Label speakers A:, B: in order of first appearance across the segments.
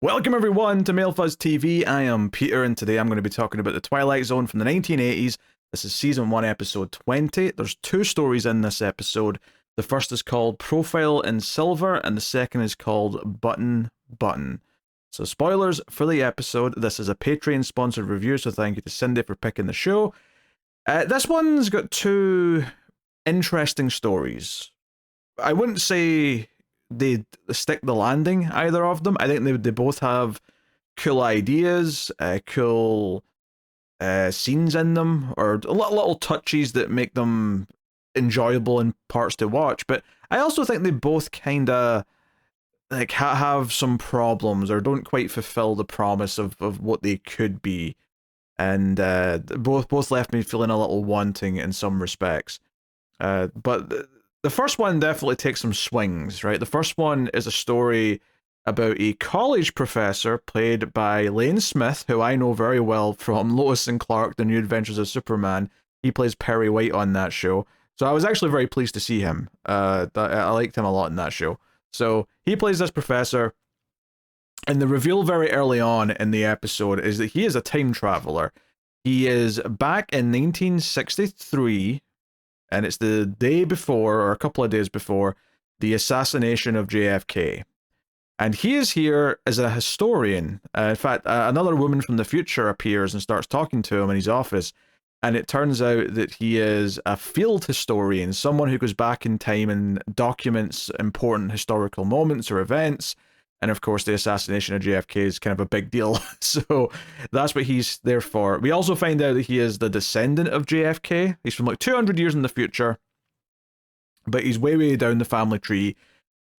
A: Welcome everyone to MailFuzz TV. I am Peter, and today I'm going to be talking about the Twilight Zone from the 1980s. This is Season 1, Episode 20. There's two stories in this episode. The first is called Profile in Silver, and the second is called Button Button. So spoilers for the episode. This is a Patreon-sponsored review, so thank you to Cindy for picking the show. This one's got two interesting stories. I wouldn't say they stick the landing, either of them. I think they both have cool ideas, cool scenes in them, or little touches that make them enjoyable in parts to watch. But I also think they both kind of like have some problems or don't quite fulfill the promise of what they could be, and both left me feeling a little wanting in some respects. But the first one definitely takes some swings, right? The first one is a story about a college professor played by Lane Smith, who I know very well from Lois and Clark, The New Adventures of Superman. He plays Perry White on that show. So I was actually very pleased to see him. I liked him a lot in that show. So he plays this professor, and the reveal very early on in the episode is that he is a time traveler. He is back in 1963, and it's the day before, or a couple of days before, the assassination of JFK. And he is here as a historian. In fact, another woman from the future appears and starts talking to him in his office. And it turns out that he is a field historian, someone who goes back in time and documents important historical moments or events. And of course, the assassination of JFK is kind of a big deal. So that's what he's there for. We also find out that he is the descendant of JFK. He's from like 200 years in the future, but he's way down the family tree.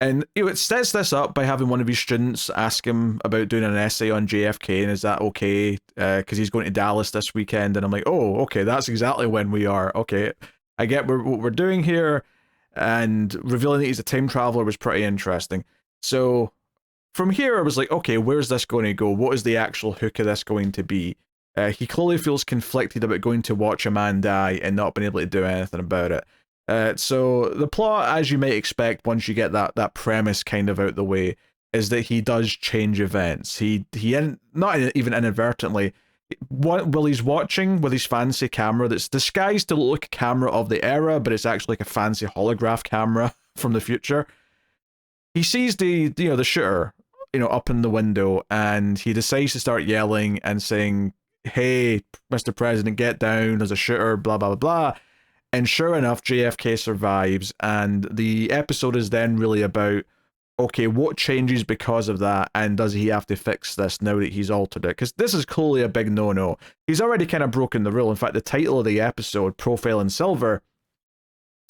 A: And it sets this up by having one of his students ask him about doing an essay on JFK, and is that okay? Because he's going to Dallas this weekend. And I'm like, oh, okay, that's exactly when we are. Okay, I get what we're doing here. And revealing that he's a time traveler was pretty interesting. So from here, I was like, okay, where's this going to go? What is the actual hook of this going to be? He clearly feels conflicted about going to watch a man die and not being able to do anything about it. So the plot, as you might expect, once you get that premise kind of out the way, is that he does change events. He not even inadvertently, while he's watching with his fancy camera that's disguised to look like a camera of the era, but it's actually like a fancy holograph camera from the future. He sees the shooter, up in the window, and he decides to start yelling and saying, "Hey, Mr. President, get down, there's a shooter, blah, blah, blah, blah." And sure enough, JFK survives, and the episode is then really about, okay, what changes because of that, and does he have to fix this now that he's altered it? Because this is clearly a big no-no. He's already kind of broken the rule. In fact, the title of the episode, Profile in Silver,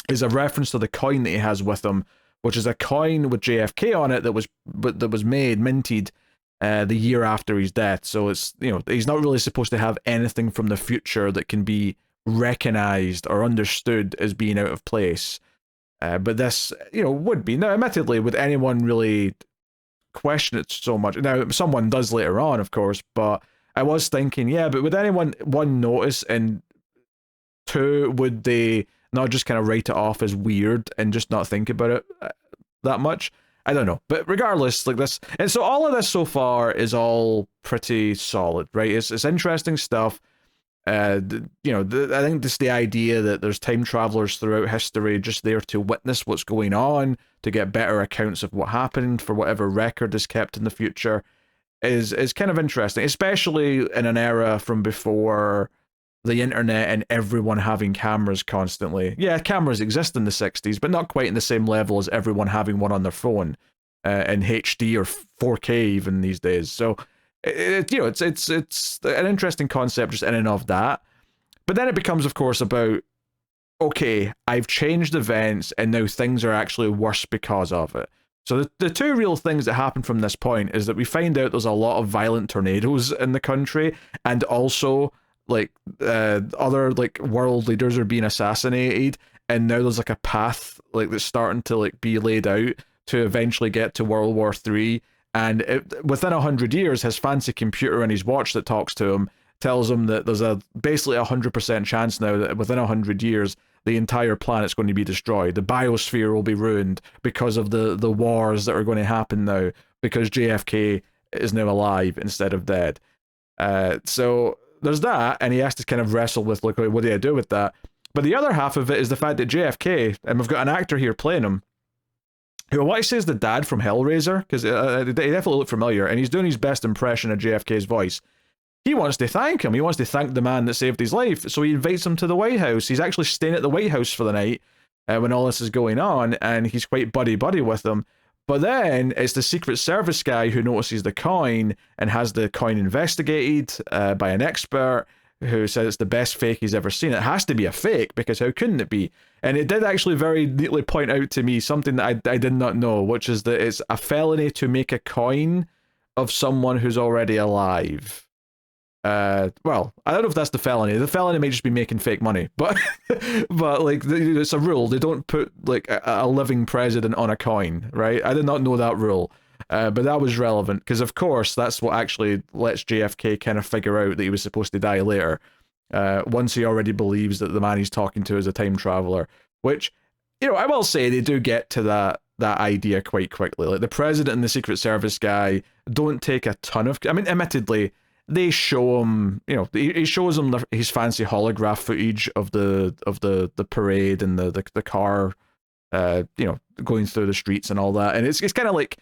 A: is a reference to the coin that he has with him, which is a coin with JFK on it that was minted the year after his death. So it's, he's not really supposed to have anything from the future that can be recognized or understood as being out of place. But this, would be. Now, admittedly, would anyone really question it so much? Now, someone does later on, of course, but I was thinking, yeah, but would anyone, one, notice, and two, would they not just kind of write it off as weird and just not think about it that much? I don't know. But regardless, like this, and so all of this so far is all pretty solid, right? It's interesting stuff. I think just the idea that there's time travelers throughout history just there to witness what's going on, to get better accounts of what happened for whatever record is kept in the future, is kind of interesting, especially in an era from before the internet and everyone having cameras constantly. Yeah, cameras exist in the 60s, but not quite in the same level as everyone having one on their phone in HD or 4K even these days. So it's an interesting concept just in and of that. But then it becomes, of course, about, okay, I've changed events and now things are actually worse because of it. So the two real things that happen from this point is that we find out there's a lot of violent tornadoes in the country, and also other world leaders are being assassinated, and now there's a path that's starting to be laid out to eventually get to World War III. And within 100 years, his fancy computer in his watch that talks to him tells him that there's basically 100% chance now that within 100 years, the entire planet's going to be destroyed. The biosphere will be ruined because of the wars that are going to happen now, because JFK is now alive instead of dead. So there's that, and he has to kind of wrestle with, like, what do I do with that? But the other half of it is the fact that JFK, and we've got an actor here playing him, who I want to say is the dad from Hellraiser, because he definitely looked familiar, and he's doing his best impression of JFK's voice. He wants to thank him. He wants to thank the man that saved his life, so he invites him to the White House. He's actually staying at the White House for the night when all this is going on, and he's quite buddy-buddy with them. But then it's the Secret Service guy who notices the coin and has the coin investigated by an expert who says it's the best fake he's ever seen. It has to be a fake, because how couldn't it be? And it did actually very neatly point out to me something that I did not know, which is that it's a felony to make a coin of someone who's already alive. Well, I don't know if that's the felony. The felony may just be making fake money, but like, it's a rule. They don't put like a living president on a coin, right? I did not know that rule, but that was relevant because, of course, that's what actually lets JFK kind of figure out that he was supposed to die later. Once he already believes that the man he's talking to is a time traveler, which, you know, I will say they do get to that idea quite quickly. Like, the president and the Secret Service guy don't take a ton of. I mean, admittedly, they show him, you know, he shows him his fancy holograph footage of the parade and the car, you know, going through the streets and all that, and it's kind of like,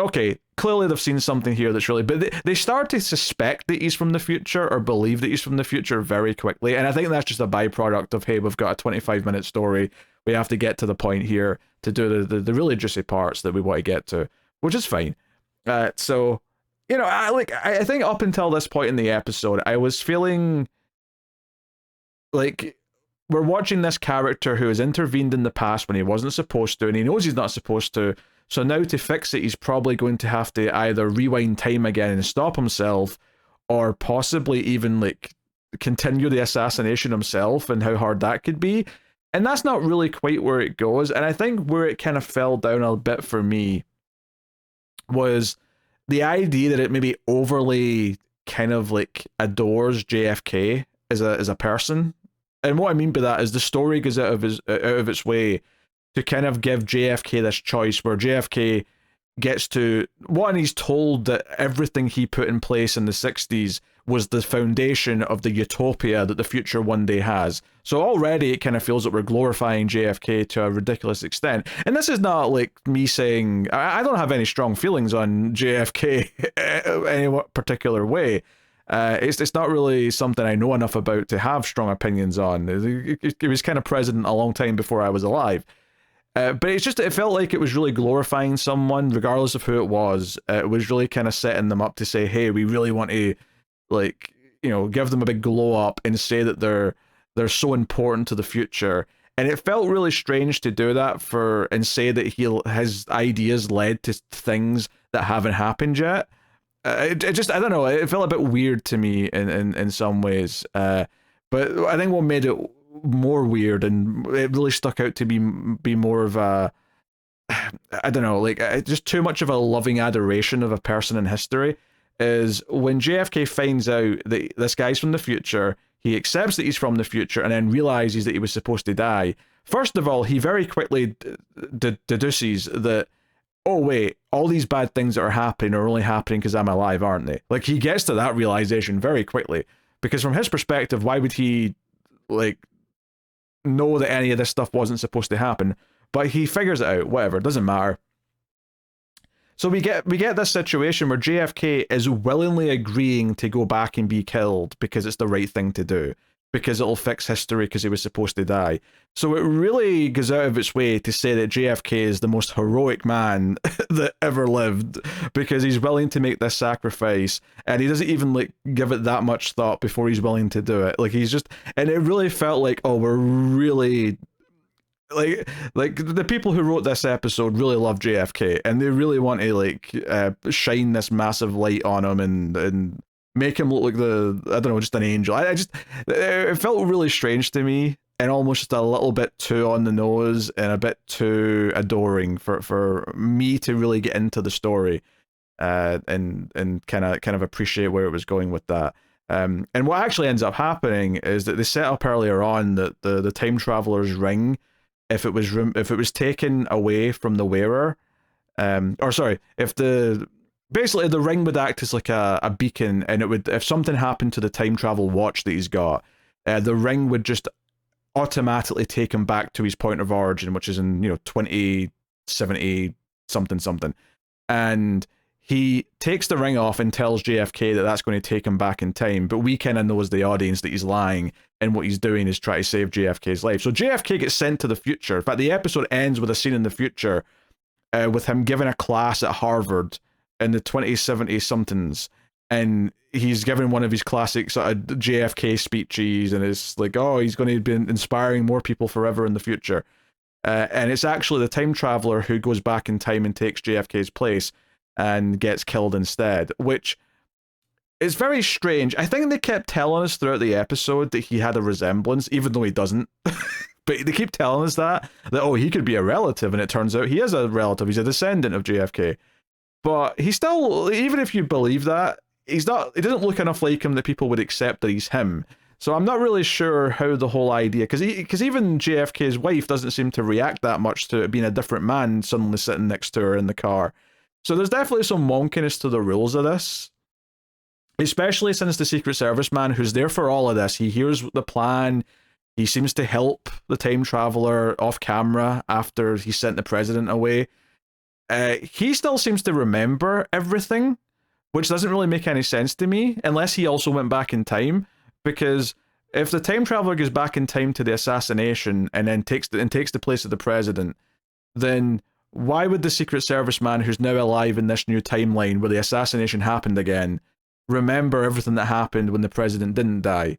A: okay, clearly they've seen something here that's really, but they start to suspect that he's from the future or believe that he's from the future very quickly, and I think that's just a byproduct of, hey, we've got a 25-minute story, we have to get to the point here to do the really juicy parts that we want to get to, which is fine. So, you know, I think up until this point in the episode, I was feeling like we're watching this character who has intervened in the past when he wasn't supposed to, and he knows he's not supposed to. So now to fix it, he's probably going to have to either rewind time again and stop himself, or possibly even like continue the assassination himself, and how hard that could be. And that's not really quite where it goes. And I think where it kind of fell down a bit for me was the idea that it maybe overly kind of like adores JFK as a person. And what I mean by that is the story goes out of its way to kind of give JFK this choice where JFK gets to, one, he's told that everything he put in place in the 60s was the foundation of the utopia that the future one day has. So already it kind of feels that we're glorifying JFK to a ridiculous extent. And this is not like me saying, I don't have any strong feelings on JFK any particular way. It's not really something I know enough about to have strong opinions on. He was kind of president a long time before I was alive. But it's just, it felt like it was really glorifying someone, regardless of who it was. It was really kind of setting them up to say, hey, we really want to, like, you know, give them a big glow up and say that they're so important to the future. And it felt really strange to do that and say that his ideas led to things that haven't happened yet. It just, I don't know, it felt a bit weird to me in some ways. But I think what made it more weird, and it really stuck out to be more of a, I don't know, like, just too much of a loving adoration of a person in history, is when JFK finds out that this guy's from the future, he accepts that he's from the future, and then realizes that he was supposed to die. First of all, he very quickly deduces that, oh wait, all these bad things that are happening are only happening because I'm alive, aren't they? Like, he gets to that realization very quickly, because from his perspective, why would he, like, know that any of this stuff wasn't supposed to happen? But he figures it out, whatever, it doesn't matter. So we get this situation where JFK is willingly agreeing to go back and be killed because it's the right thing to do, because it'll fix history because he was supposed to die. So it really goes out of its way to say that JFK is the most heroic man that ever lived, because he's willing to make this sacrifice, and he doesn't even like give it that much thought before he's willing to do it. Like, he's just, and it really felt like, oh, we're really, like the people who wrote this episode really love JFK, and they really want to like shine this massive light on him and make him look like I don't know, just an angel. It felt really strange to me, and almost just a little bit too on the nose and a bit too adoring for me to really get into the story and kind of appreciate where it was going with that. And what actually ends up happening is that they set up earlier on that the time traveler's ring, if it was taken away from the wearer, or sorry, if the basically the ring would act as like a beacon, and it would, if something happened to the time travel watch that he's got, the ring would just automatically take him back to his point of origin, which is in 2070 something something, and he takes the ring off and tells JFK that that's going to take him back in time, but we kind of know as the audience that he's lying, and what he's doing is try to save JFK's life. So JFK gets sent to the future. In fact, the episode ends with a scene in the future with him giving a class at Harvard in the 2070 somethings, and he's giving one of his classic sort of JFK speeches, and it's like, oh, he's going to be inspiring more people forever in the future. And it's actually the time traveler who goes back in time and takes JFK's place and gets killed instead, which is very strange. I think they kept telling us throughout the episode that he had a resemblance, even though he doesn't. But they keep telling us that, oh, he could be a relative, and it turns out he is a relative. He's a descendant of JFK. But he's still, even if you believe that, he doesn't look enough like him that people would accept that he's him. So I'm not really sure how the whole idea, because even JFK's wife doesn't seem to react that much to it being a different man suddenly sitting next to her in the car. So there's definitely some wonkiness to the rules of this, especially since the Secret Service man who's there for all of this, he hears the plan, he seems to help the time traveler off camera after he sent the president away. He still seems to remember everything, which doesn't really make any sense to me, unless he also went back in time, because if the time traveler goes back in time to the assassination and then takes the place of the president, then why would the Secret Service man who's now alive in this new timeline where the assassination happened again remember everything that happened when the president didn't die?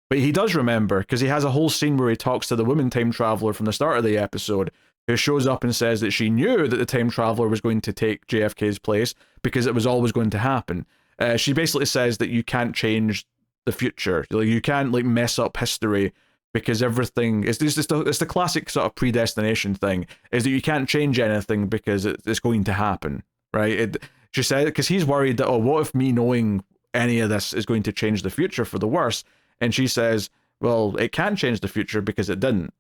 A: But he does remember, because he has a whole scene where he talks to the woman time traveler from the start of the episode, who shows up and says that she knew that the time traveler was going to take JFK's place because it was always going to happen. She basically says that you can't change the future. Like, you can't mess up history, because everything is it's the classic sort of predestination thing, is that you can't change anything because it's going to happen, right? She said, because he's worried that, oh, what if me knowing any of this is going to change the future for the worse? And she says, well, it can't change the future because it didn't,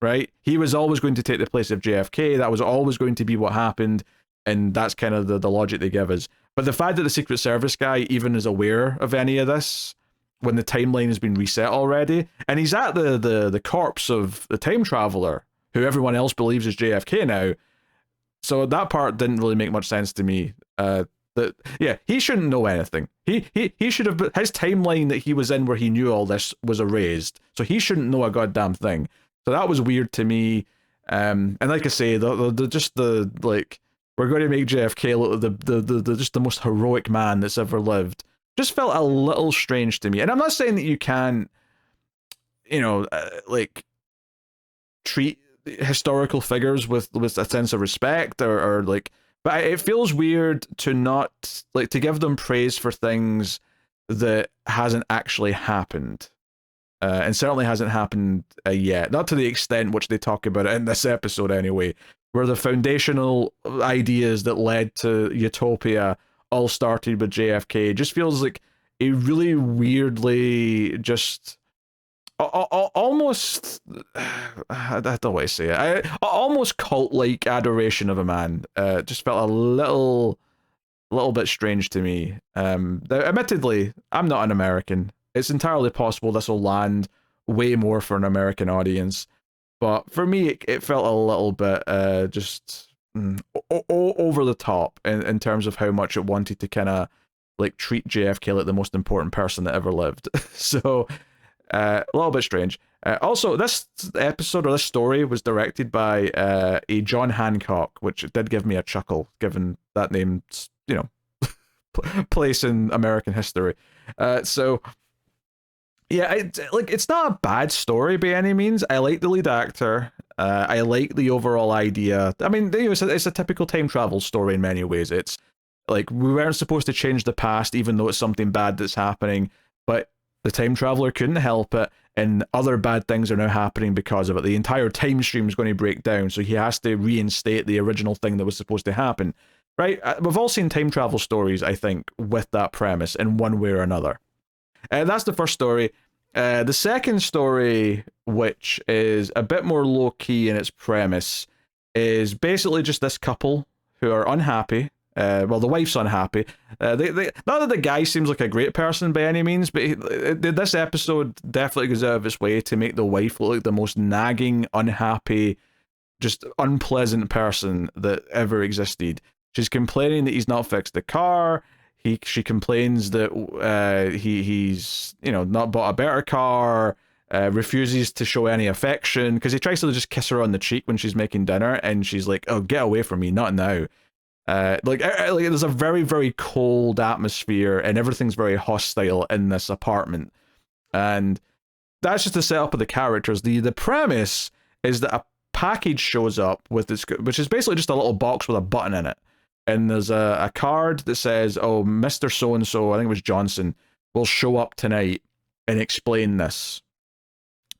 A: right? He was always going to take the place of JFK. That was always going to be what happened, and that's kind of the logic they give us. But the fact that the Secret Service guy even is aware of any of this when the timeline has been reset already, and he's at the corpse of the time traveler, who everyone else believes is JFK now. So that part didn't really make much sense to me. He shouldn't know anything. He should have, his timeline that he was in where he knew all this was erased, so he shouldn't know a goddamn thing. So that was weird to me. And like I say, we're going to make JFK the just the most heroic man that's ever lived, just felt a little strange to me. And I'm not saying that you can't, treat historical figures with a sense of respect or but it feels weird to not, to give them praise for things that hasn't actually happened. And certainly hasn't happened yet. Not to the extent which they talk about it in this episode anyway, where the foundational ideas that led to Utopia all started with JFK. It just feels like a really weirdly just almost, I don't want to say it, almost cult-like adoration of a man. Just felt a little bit strange to me. Admittedly, I'm not an American. It's entirely possible this will land way more for an American audience, but for me, it felt a little bit over the top in terms of how much it wanted to kind of treat JFK like the most important person that ever lived. So a little bit strange. Also, this episode or this story was directed by a John Hancock, which did give me a chuckle, given that name's place in American history. Yeah, it's not a bad story by any means. I like the lead actor. I like the overall idea. I mean, it's a typical time travel story in many ways. It's we weren't supposed to change the past, even though it's something bad that's happening, but the time traveler couldn't help it, and other bad things are now happening because of it. The entire time stream is going to break down, so he has to reinstate the original thing that was supposed to happen. Right? We've all seen time travel stories, I think, with that premise in one way or another. That's the first story. The second story, which is a bit more low-key in its premise, is basically just this couple who are unhappy Well, the wife's unhappy. Not that the guy seems like a great person by any means, but this episode definitely goes out of its way to make the wife look like the most nagging, unhappy, just unpleasant person that ever existed. She's complaining that he's not fixed the car. She complains that he's not bought a better car. Refuses to show any affection because he tries to just kiss her on the cheek when she's making dinner, and she's like, "Oh, get away from me, not now." Like there's a very, very cold atmosphere, and everything's very hostile in this apartment, and that's just the setup of the characters. The premise is that a package shows up with this, which is basically just a little box with a button in it, and there's a card that says, "Oh, Mr. So and So, I think it was Johnson, will show up tonight and explain this."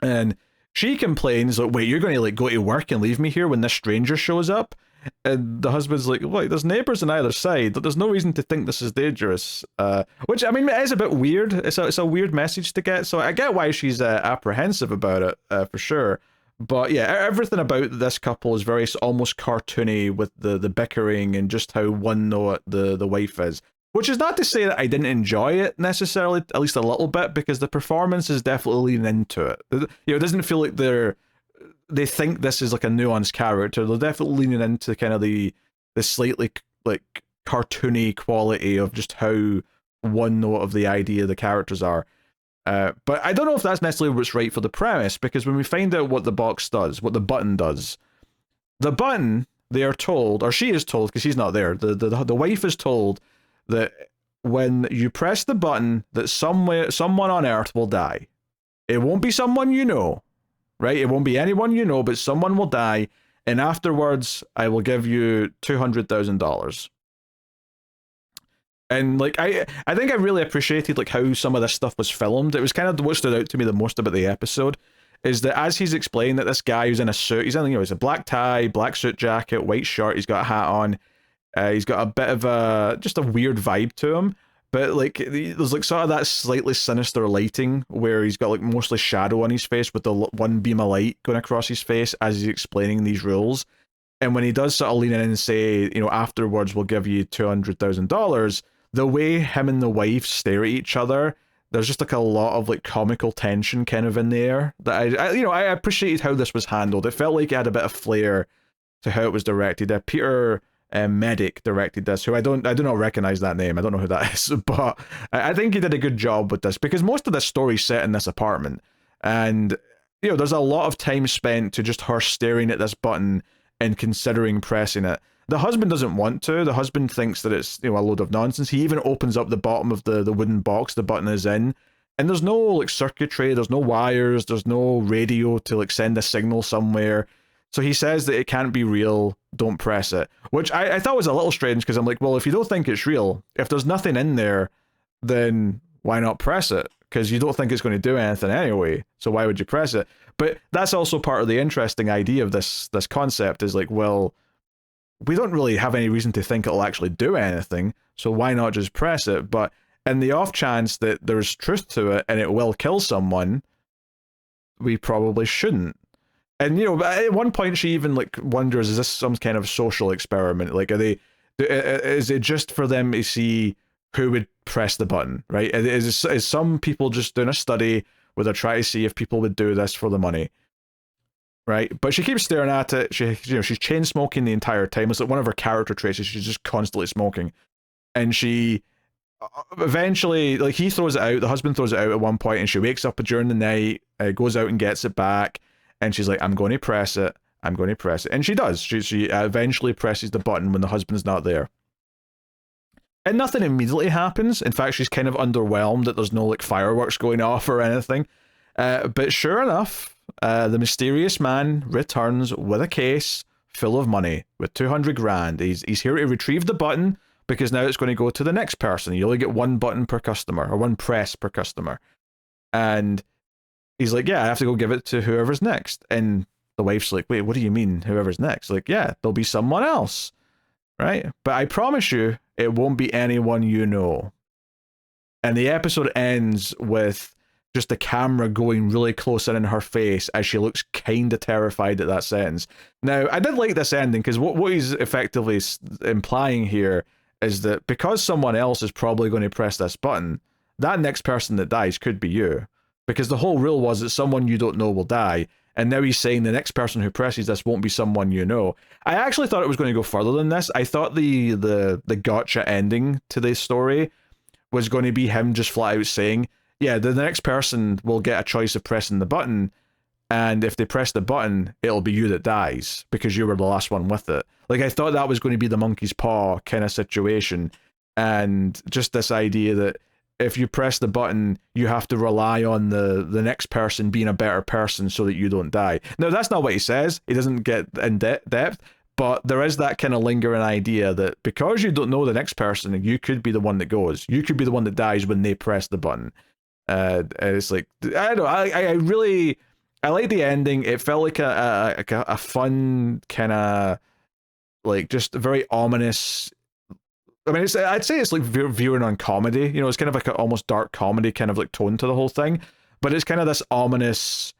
A: And she complains, like, "Wait, you're going to like go to work and leave me here when this stranger shows up?" And the husband's like, "Look, there's neighbors on either side, but there's no reason to think this is dangerous." Which, I mean, it is a bit weird. It's a weird message to get. So I get why she's apprehensive about it, for sure. But yeah, everything about this couple is very almost cartoony with the bickering and just how one note the wife is. Which is not to say that I didn't enjoy it necessarily, at least a little bit, because the performance is definitely leaning into it. It doesn't feel like they think this is like a nuanced character. They're definitely leaning into kind of the slightly like cartoony quality of just how one note of the idea the characters are. But I don't know if that's necessarily what's right for the premise, because when we find out what the box does, what the button does, the button, they are told, or she is told, because she's not there, the wife is told that when you press the button, that someone on Earth will die. It won't be someone you know, right? It won't be anyone you know, but someone will die, and afterwards, I will give you $200,000. And like I think I really appreciated like how some of this stuff was filmed. It was kind of what stood out to me the most about the episode, is that as he's explained that this guy who's in a suit, he's a black tie, black suit jacket, white shirt, he's got a hat on. He's got a bit of just a weird vibe to him, but like there's like sort of that slightly sinister lighting where he's got like mostly shadow on his face with the one beam of light going across his face as he's explaining these rules. And when he does sort of lean in and say, afterwards we'll give you $200,000, the way him and the wife stare at each other, there's just like a lot of like comical tension kind of in the air that I appreciated how this was handled. It felt like it had a bit of flair to how it was directed. Peter Medic directed this, who I do not recognize that name. I don't know who that is, but I think he did a good job with this, because most of the story's set in this apartment, and there's a lot of time spent to just her staring at this button and considering pressing it. The husband doesn't want to. The husband thinks that it's a load of nonsense. He even opens up the bottom of the wooden box the button is in, and there's no like circuitry, there's no wires, there's no radio to like send a signal somewhere. So he says that it can't be real, don't press it. Which I thought was a little strange, because I'm like, well, if you don't think it's real, if there's nothing in there, then why not press it? Because you don't think it's going to do anything anyway, so why would you press it? But that's also part of the interesting idea of this concept, is like, well, we don't really have any reason to think it'll actually do anything, so why not just press it? But in the off chance that there's truth to it and it will kill someone, we probably shouldn't. And at one point she even like wonders, is this some kind of social experiment? Like, is it just for them to see who would press the button, right? Is some people just doing a study where they're trying to see if people would do this for the money, right? But she keeps staring at it. She's chain smoking the entire time. It's like one of her character traits is she's just constantly smoking, and she eventually, like, he throws it out. The husband throws it out at one point, and she wakes up during the night, goes out and gets it back. And she's like, I'm going to press it. And she does. She eventually presses the button when the husband's not there. And nothing immediately happens. In fact, she's kind of underwhelmed that there's no like fireworks going off or anything. But sure enough, the mysterious man returns with a case full of money, with 200 grand. He's here to retrieve the button, because now it's going to go to the next person. You only get one button per customer, or one press per customer. And he's like, yeah, I have to go give it to whoever's next. And the wife's like, wait, what do you mean whoever's next? Like, yeah, there'll be someone else, right? But I promise you, it won't be anyone you know. And the episode ends with just the camera going really close in her face as she looks kind of terrified at that sentence. Now, I did like this ending, because what he's effectively implying here is that because someone else is probably going to press this button, that next person that dies could be you. Because the whole rule was that someone you don't know will die, and now he's saying the next person who presses this won't be someone you know. I actually thought it was going to go further than this. I thought the gotcha ending to this story was going to be him just flat out saying, yeah, the next person will get a choice of pressing the button, and if they press the button, it'll be you that dies, because you were the last one with it. Like, I thought that was going to be the monkey's paw kind of situation, and just this idea that if you press the button, you have to rely on the next person being a better person so that you don't die. Now, that's not what he says. He doesn't get in depth, but there is that kind of lingering idea that because you don't know the next person, you could be the one that goes. You could be the one that dies when they press the button. And it's like, I don't know, I really, I like the ending. It felt like a fun kind of, like, just very ominous. I mean, I'd say it's like viewing on comedy. You know, it's kind of like an almost dark comedy kind of like tone to the whole thing, but it's kind of this ominous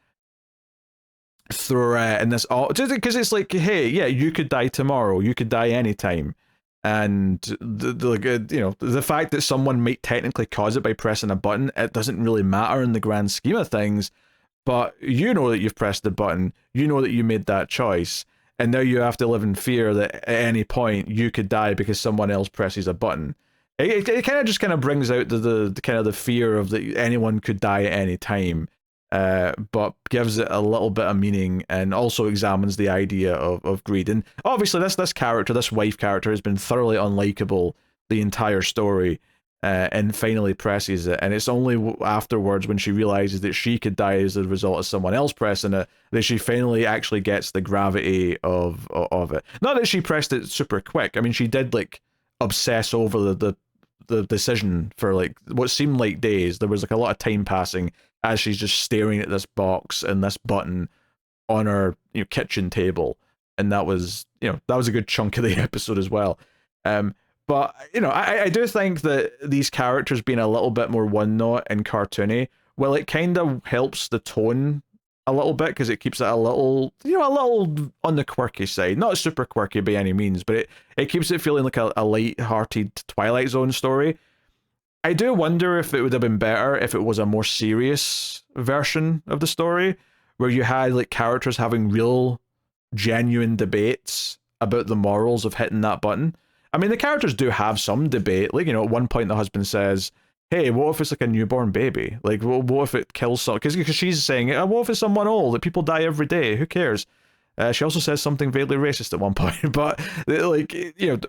A: threat and this just because it's like, hey, yeah, you could die tomorrow, you could die anytime, and you know, the fact that someone might technically cause it by pressing a button, it doesn't really matter in the grand scheme of things. But you know that you've pressed the button, you know that you made that choice. And now you have to live in fear that at any point you could die because someone else presses a button. It kind of just kind of brings out the kind of the fear of that anyone could die at any time, but gives it a little bit of meaning and also examines the idea of greed. And obviously this character, this wife character, has been thoroughly unlikable the entire story, and finally presses it, and it's only afterwards when she realizes that she could die as a result of someone else pressing it that she finally actually gets the gravity of it. Not that she pressed it super quick. I mean, she did like obsess over the decision for like what seemed like days. There was like a lot of time passing as she's just staring at this box and this button on her, you know, kitchen table, and that was, you know, that was a good chunk of the episode as well. But, you know, I do think that these characters being a little bit more one-note and cartoony, well, it kind of helps the tone a little bit because it keeps it a little, you know, a little on the quirky side. Not super quirky by any means, but it keeps it feeling like a light-hearted Twilight Zone story. I do wonder if it would have been better if it was a more serious version of the story, where you had, like, characters having real, genuine debates about the morals of hitting that button. I mean, the characters do have some debate. Like, you know, at one point the husband says, hey, what if it's like a newborn baby? Like, what if it kills someone? Because she's saying, what if it's someone old? Like, people die every day. Who cares? She also says something vaguely racist at one point. But, like, you know,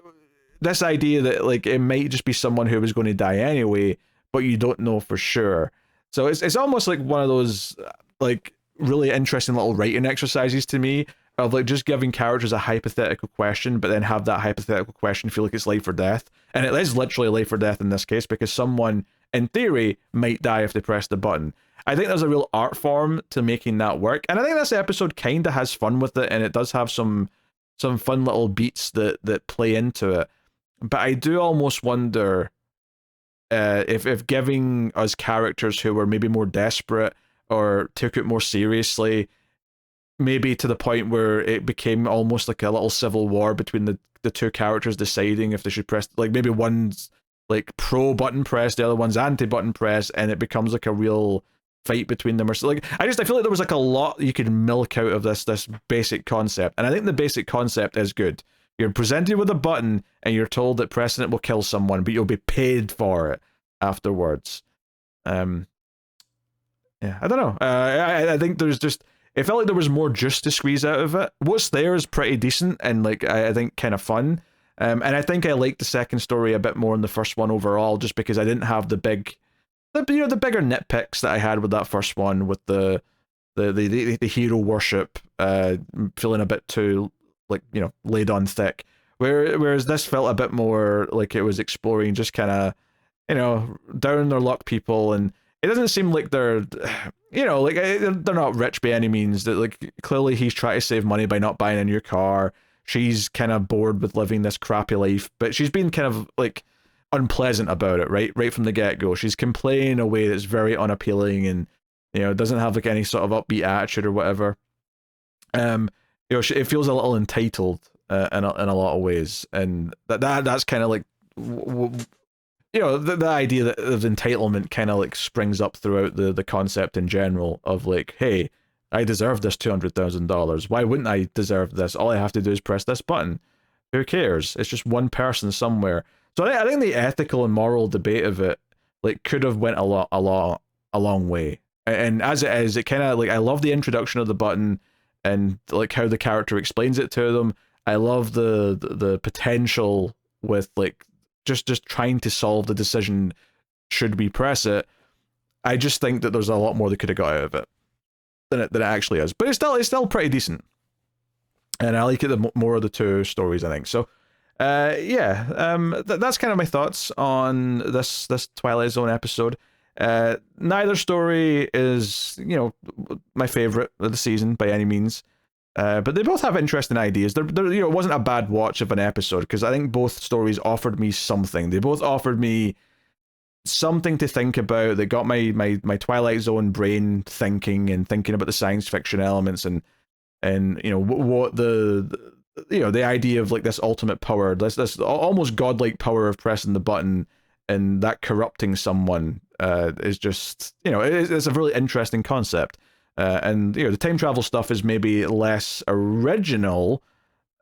A: this idea that, like, it might just be someone who was going to die anyway, but you don't know for sure. So it's almost like one of those, like, really interesting little writing exercises to me, of like just giving characters a hypothetical question, but then have that hypothetical question feel like it's life or death. And it is literally life or death in this case, because someone, in theory, might die if they press the button. I think there's a real art form to making that work. And I think this episode kind of has fun with it, and it does have some fun little beats that play into it. But I do almost wonder if giving us characters who were maybe more desperate or took it more seriously, maybe to the point where it became almost like a little civil war between the two characters deciding if they should press, like maybe one's like pro button press, the other one's anti button press, and it becomes like a real fight between them. Or so, like, I feel like there was like a lot you could milk out of this basic concept, and I think the basic concept is good. You're presented with a button and you're told that pressing it will kill someone, but you'll be paid for it afterwards. Yeah, I don't know. I think there's just, it felt like there was more juice to squeeze out of it. What's there is pretty decent and, like, I think kind of fun. And I think I liked the second story a bit more than the first one overall, just because I didn't have the bigger nitpicks that I had with that first one, with the hero worship feeling a bit too, like, you know, laid on thick. Whereas this felt a bit more like it was exploring just kind of, you know, down on their luck people, and it doesn't seem like they're, you know, like, they're not rich by any means. That, like, clearly he's trying to save money by not buying a new car. She's kind of bored with living this crappy life, but she's been kind of, like, unpleasant about it, right from the get-go. She's complaining in a way that's very unappealing, and, you know, doesn't have, like, any sort of upbeat attitude or whatever. You know, it feels a little entitled in a lot of ways, and that's kind of like you know, the idea that of entitlement kind of like springs up throughout the concept in general of like, hey, I deserve this $200,000. Why wouldn't I deserve this? All I have to do is press this button. Who cares? It's just one person somewhere. So I think the ethical and moral debate of it like could have went a long way. And as it is, it kind of like, I love the introduction of the button and like how the character explains it to them. I love the potential with like just trying to solve the decision, should we press it. I just think that there's a lot more they could have got out of it than it actually is. But it's still pretty decent. And I like it the more of the two stories, I think. So that's kind of my thoughts on this Twilight Zone episode. Neither story is, you know, my favorite of the season by any means. But they both have interesting ideas. They're you know, it wasn't a bad watch of an episode because I think both stories offered me something. They both offered me something to think about. They got my Twilight Zone brain thinking and thinking about the science fiction elements and you know what the you know, the idea of like this ultimate power, this almost godlike power of pressing the button and that corrupting someone is just, you know, it's a really interesting concept. And you know, the time travel stuff is maybe less original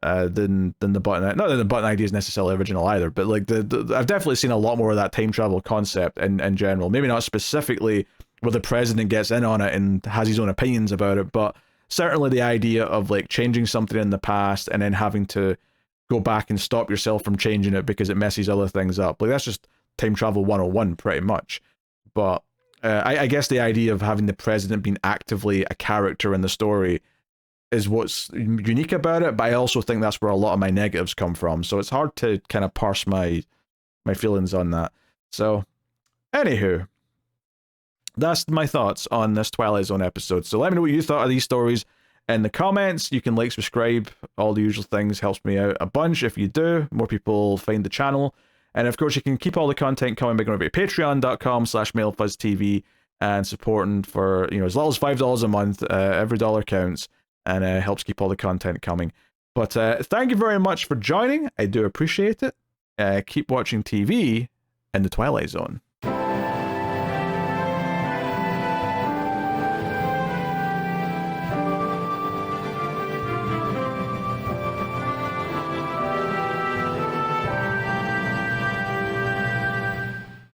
A: than the button. Not that the button idea is necessarily original either, but like I've definitely seen a lot more of that time travel concept in general. Maybe not specifically where the president gets in on it and has his own opinions about it, but certainly the idea of like changing something in the past and then having to go back and stop yourself from changing it because it messes other things up. Like that's just time travel 101 pretty much. But I guess the idea of having the president being actively a character in the story is what's unique about it, but I also think that's where a lot of my negatives come from. So it's hard to kind of parse my feelings on that. So, anywho, that's my thoughts on this Twilight Zone episode. So let me know what you thought of these stories in the comments. You can like, subscribe, all the usual things. Helps me out a bunch if you do. More people find the channel. And of course, you can keep all the content coming by going over to patreon.com/MailFuzzTV and supporting for, you know, as little as $5 a month. Every dollar counts and helps keep all the content coming. But thank you very much for joining. I do appreciate it. Keep watching TV in the Twilight Zone.